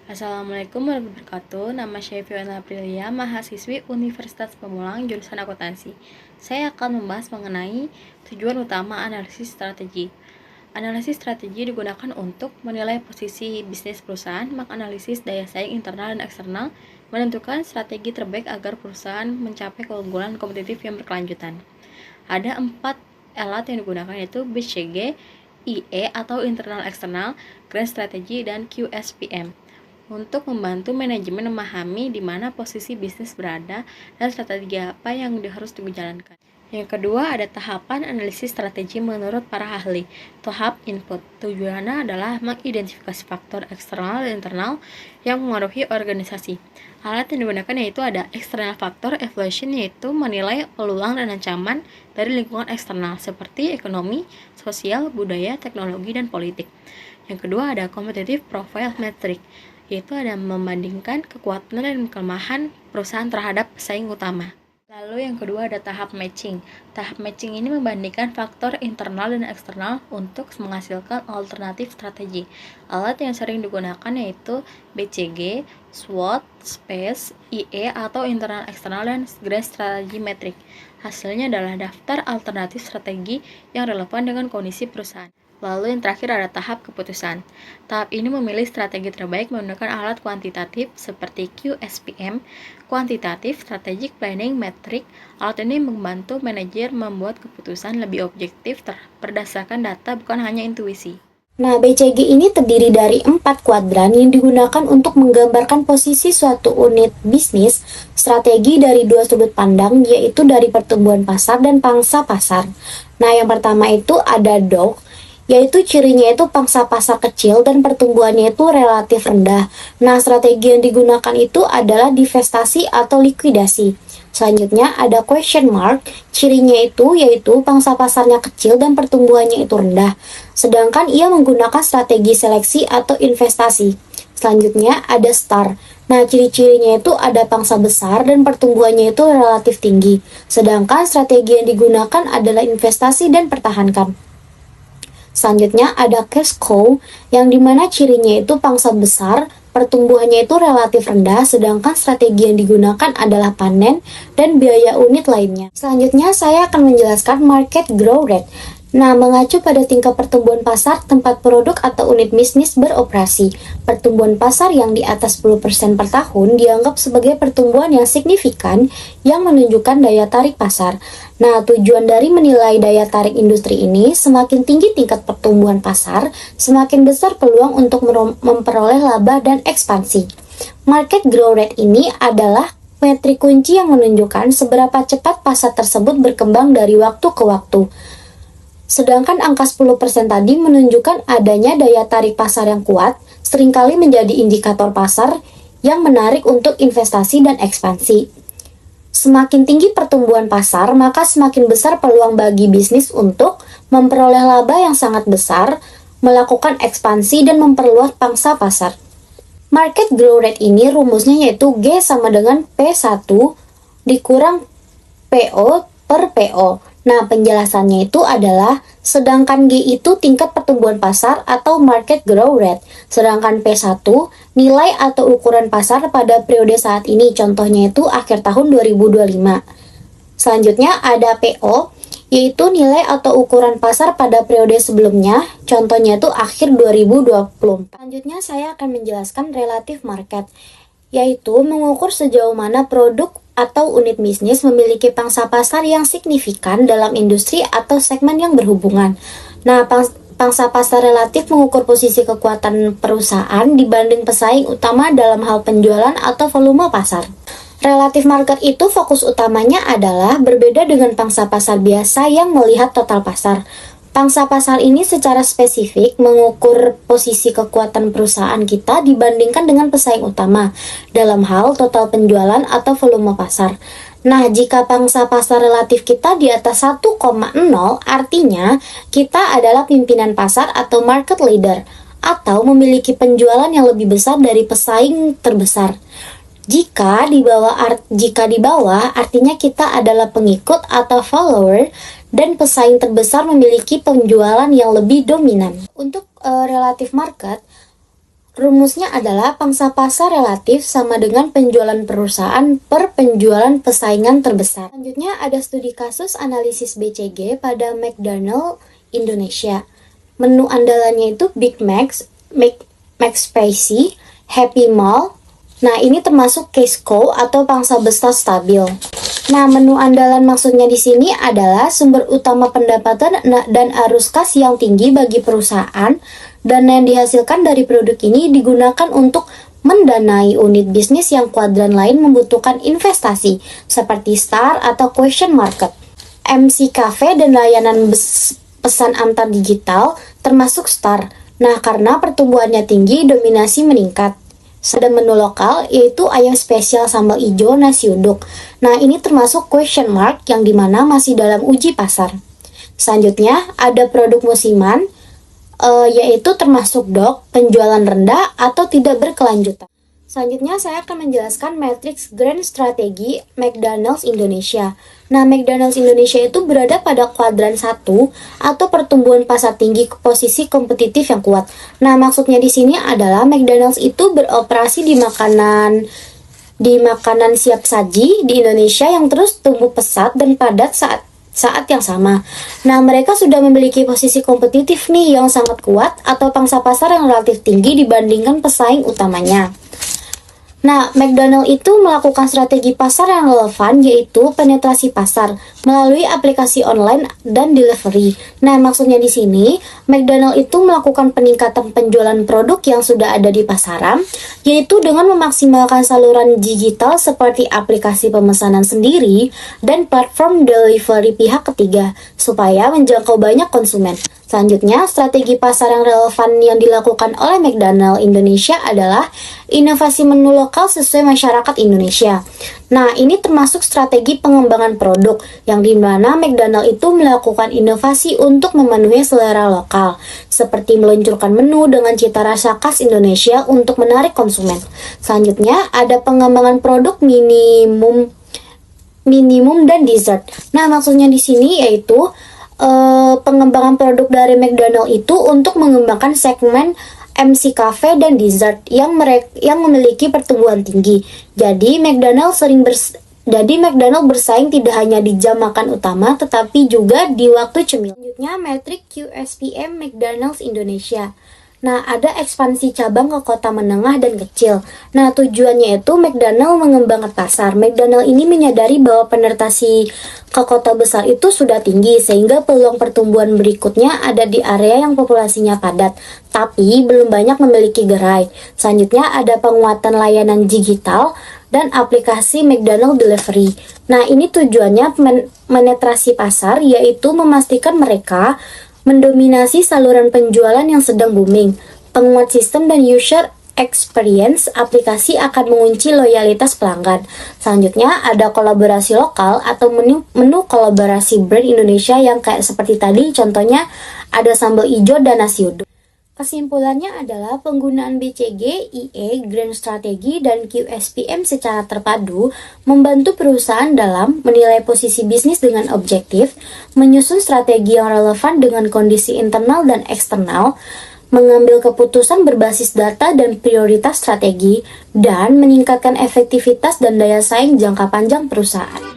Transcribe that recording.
Assalamualaikum warahmatullahi wabarakatuh. Nama saya Fiona Aprilia, mahasiswi Universitas Pamulang, jurusan akuntansi. Saya akan membahas mengenai tujuan utama analisis strategi. Analisis strategi digunakan untuk menilai posisi bisnis perusahaan, menganalisis daya saing internal dan eksternal, menentukan strategi terbaik agar perusahaan mencapai keunggulan kompetitif yang berkelanjutan. Ada 4 alat yang digunakan, yaitu BCG, IE atau internal eksternal, Grand Strategy, dan QSPM untuk membantu manajemen memahami di mana posisi bisnis berada dan strategi apa yang harus dijalankan. Yang kedua, ada tahapan analisis strategi menurut para ahli. Tahap input tujuannya adalah mengidentifikasi faktor eksternal dan internal yang mengaruhi organisasi. Alat yang digunakan yaitu ada external factor evaluation, yaitu menilai peluang dan ancaman dari lingkungan eksternal seperti ekonomi, sosial, budaya, teknologi, dan politik. Yang kedua, ada competitive profile metric, yaitu ada membandingkan kekuatan dan kelemahan perusahaan terhadap pesaing utama. Lalu yang kedua ada tahap matching. Tahap matching ini membandingkan faktor internal dan eksternal untuk menghasilkan alternatif strategi. Alat yang sering digunakan yaitu BCG, SWOT, SPACE, IE atau internal eksternal, dan Grand Strategy Metric. Hasilnya adalah daftar alternatif strategi yang relevan dengan kondisi perusahaan. Lalu yang terakhir ada tahap keputusan. Tahap ini memilih strategi terbaik menggunakan alat kuantitatif seperti QSPM, Quantitative Strategic Planning Metric. Alat ini membantu manajer membuat keputusan lebih objektif berdasarkan data, bukan hanya intuisi. Nah, BCG ini terdiri dari 4 kuadran yang digunakan untuk menggambarkan posisi suatu unit bisnis, strategi dari 2 sudut pandang, yaitu dari pertumbuhan pasar dan pangsa pasar. Nah, yang pertama itu ada DOG, yaitu cirinya itu pangsa pasar kecil dan pertumbuhannya itu relatif rendah. Nah, strategi yang digunakan itu adalah divestasi atau likuidasi. Selanjutnya ada question mark, cirinya itu yaitu pangsa pasarnya kecil dan pertumbuhannya itu rendah. Sedangkan ia menggunakan strategi seleksi atau investasi. Selanjutnya ada star. Nah, ciri-cirinya itu ada pangsa besar dan pertumbuhannya itu relatif tinggi. Sedangkan strategi yang digunakan adalah investasi dan pertahankan. Selanjutnya ada cash cow, yang dimana cirinya itu pangsa besar, pertumbuhannya itu relatif rendah, sedangkan strategi yang digunakan adalah panen dan biaya unit lainnya. Selanjutnya saya akan menjelaskan market growth rate. Nah, mengacu pada tingkat pertumbuhan pasar tempat produk atau unit bisnis beroperasi. Pertumbuhan pasar yang di atas 10% per tahun dianggap sebagai pertumbuhan yang signifikan yang menunjukkan daya tarik pasar. Nah, tujuan dari menilai daya tarik industri ini, semakin tinggi tingkat pertumbuhan pasar, semakin besar peluang untuk memperoleh laba dan ekspansi. Market growth rate ini adalah metrik kunci yang menunjukkan seberapa cepat pasar tersebut berkembang dari waktu ke waktu. Sedangkan angka 10% tadi menunjukkan adanya daya tarik pasar yang kuat, seringkali menjadi indikator pasar yang menarik untuk investasi dan ekspansi. Semakin tinggi pertumbuhan pasar, maka semakin besar peluang bagi bisnis untuk memperoleh laba yang sangat besar, melakukan ekspansi, dan memperluas pangsa pasar. Market growth rate ini rumusnya yaitu G sama dengan P1 dikurang PO per PO. Nah, penjelasannya itu adalah sedangkan G itu tingkat pertumbuhan pasar atau market growth rate, sedangkan P1 nilai atau ukuran pasar pada periode saat ini, contohnya itu akhir tahun 2025. Selanjutnya ada PO, yaitu nilai atau ukuran pasar pada periode sebelumnya, contohnya itu akhir 2024. Selanjutnya saya akan menjelaskan relative market, yaitu mengukur sejauh mana produk atau unit bisnis memiliki pangsa pasar yang signifikan dalam industri atau segmen yang berhubungan. Nah, pangsa pasar relatif mengukur posisi kekuatan perusahaan dibanding pesaing utama dalam hal penjualan atau volume pasar. Relative market itu fokus utamanya adalah berbeda dengan pangsa pasar biasa yang melihat total pasar. Pangsa pasar ini secara spesifik mengukur posisi kekuatan perusahaan kita dibandingkan dengan pesaing utama dalam hal total penjualan atau volume pasar. Nah, jika pangsa pasar relatif kita di atas 1,0, artinya kita adalah pimpinan pasar atau market leader, atau memiliki penjualan yang lebih besar dari pesaing terbesar. Jika di bawah artinya kita adalah pengikut atau follower dan pesaing terbesar memiliki penjualan yang lebih dominan. Untuk relative market, Rumusnya adalah pangsa pasar relatif sama dengan penjualan perusahaan per penjualan pesaingan terbesar. Selanjutnya ada studi kasus analisis BCG pada McDonald Indonesia. Menu andalannya itu Big Mac, McSpicy, Happy Meal. Nah, ini termasuk cash cow atau pangsa besar stabil. Nah, menu andalan maksudnya di sini adalah sumber utama pendapatan dan arus kas yang tinggi bagi perusahaan, dan yang dihasilkan dari produk ini digunakan untuk mendanai unit bisnis yang kuadran lain membutuhkan investasi, seperti Star atau Question Market. MC Cafe dan layanan pesan antar digital termasuk Star. Nah, karena pertumbuhannya tinggi, dominasi meningkat. Ada menu lokal, yaitu ayam spesial sambal ijo nasi uduk. Nah, ini termasuk Question Mark yang dimana masih dalam uji pasar. Selanjutnya, ada produk musiman, yaitu termasuk dog, penjualan rendah atau tidak berkelanjutan. Selanjutnya, saya akan menjelaskan matriks Grand Strategi McDonald's Indonesia. Nah, McDonald's Indonesia itu berada pada kuadran 1 atau pertumbuhan pasar tinggi ke posisi kompetitif yang kuat. Nah, maksudnya di sini adalah McDonald's itu beroperasi di makanan siap saji di Indonesia yang terus tumbuh pesat dan padat saat yang sama. Nah, mereka sudah memiliki posisi kompetitif nih yang sangat kuat atau pangsa pasar yang relatif tinggi dibandingkan pesaing utamanya. Nah, McDonald itu melakukan strategi pasar yang relevan, yaitu penetrasi pasar melalui aplikasi online dan delivery. Nah, maksudnya di sini, McDonald itu melakukan peningkatan penjualan produk yang sudah ada di pasaran, yaitu dengan memaksimalkan saluran digital seperti aplikasi pemesanan sendiri dan platform delivery pihak ketiga, supaya menjangkau banyak konsumen. Selanjutnya, strategi pasar yang relevan yang dilakukan oleh McDonald Indonesia adalah inovasi menu lokal sesuai masyarakat Indonesia. Nah, ini termasuk strategi pengembangan produk, yang dimana McDonald itu melakukan inovasi untuk memenuhi selera lokal, seperti meluncurkan menu dengan cita rasa khas Indonesia untuk menarik konsumen. Selanjutnya, ada pengembangan produk minimum dan dessert. Nah, maksudnya di sini yaitu pengembangan produk dari McDonald itu untuk mengembangkan segmen MC Cafe dan dessert yang memiliki pertumbuhan tinggi. Jadi McDonald bersaing tidak hanya di jam makan utama, tetapi juga di waktu cemil. Selanjutnya, metrik QSPM McDonald's Indonesia. Nah, ada ekspansi cabang ke kota menengah dan kecil. Nah, tujuannya itu McDonald mengembangkan pasar. McDonald ini menyadari bahwa penetrasi ke kota besar itu sudah tinggi, sehingga peluang pertumbuhan berikutnya ada di area yang populasinya padat, tapi belum banyak memiliki gerai. Selanjutnya, ada penguatan layanan digital dan aplikasi McDonald Delivery. Nah, ini tujuannya menetrasi pasar, yaitu memastikan mereka mendominasi saluran penjualan yang sedang booming. Penguat sistem dan user experience aplikasi akan mengunci loyalitas pelanggan. Selanjutnya, ada kolaborasi lokal atau menu kolaborasi brand Indonesia yang kayak seperti tadi, contohnya ada sambal ijo dan nasi uduk. Kesimpulannya adalah penggunaan BCG, IE, Grand Strategi, dan QSPM secara terpadu membantu perusahaan dalam menilai posisi bisnis dengan objektif, menyusun strategi yang relevan dengan kondisi internal dan eksternal, mengambil keputusan berbasis data dan prioritas strategi, dan meningkatkan efektivitas dan daya saing jangka panjang perusahaan.